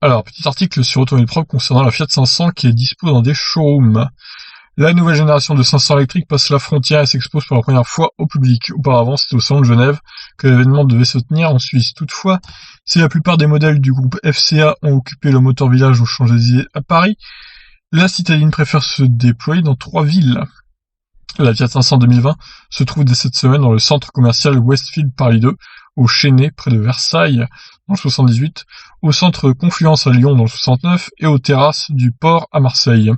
Alors, petit article sur Automobile Propre concernant la Fiat 500 qui est dispo dans des showrooms. La nouvelle génération de 500 électriques passe la frontière et s'expose pour la première fois au public. Auparavant, c'était au salon de Genève que l'événement devait se tenir en Suisse. Toutefois, si la plupart des modèles du groupe FCA ont occupé le Motor Village aux Champs-Élysées à Paris, la citadine préfère se déployer dans 3 villes. La Fiat 500 2020 se trouve dès cette semaine dans le centre commercial Westfield Paris 2, au Chesnay, près de Versailles, dans le 78, au centre Confluence à Lyon, dans le 69, et aux terrasses du port à Marseille.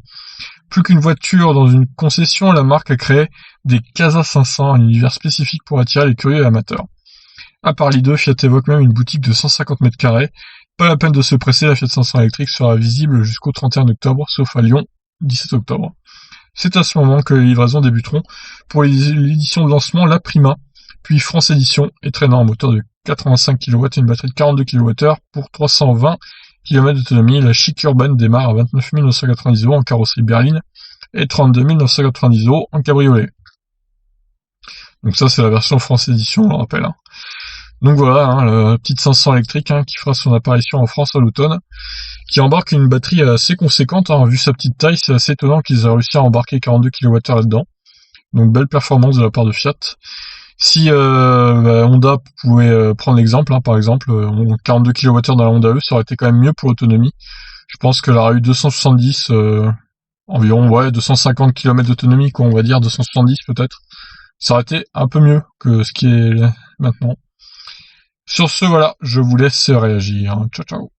Plus qu'une voiture dans une concession, la marque a créé des Casa 500, un univers spécifique pour attirer les curieux et amateurs. À Paris 2, Fiat évoque même une boutique de 150 mètres carrés. Pas la peine de se presser, la Fiat 500 électrique sera visible jusqu'au 31 octobre, sauf à Lyon, 17 octobre. C'est à ce moment que les livraisons débuteront pour l'édition de lancement La Prima, puis France Édition, étraînant un moteur de 85 kW et une batterie de 42 kWh pour 320 km d'autonomie. La chic urbaine démarre à 29 990 € en carrosserie berline et 32 990 € en cabriolet. Donc ça, c'est la version France Édition, on le rappelle. Donc voilà, la petite 500 électrique qui fera son apparition en France à l'automne, qui embarque une batterie assez conséquente. Vu sa petite taille, c'est assez étonnant qu'ils aient réussi à embarquer 42 kWh là-dedans. Donc belle performance de la part de Fiat. Si Honda pouvait prendre l'exemple, par exemple, 42 kWh dans la Honda E, ça aurait été quand même mieux pour l'autonomie. Je pense qu'elle aurait eu 270, environ 250 km d'autonomie, on va dire 270 peut-être. Ça aurait été un peu mieux que ce qui est maintenant. Sur ce, voilà, je vous laisse réagir. Ciao, ciao.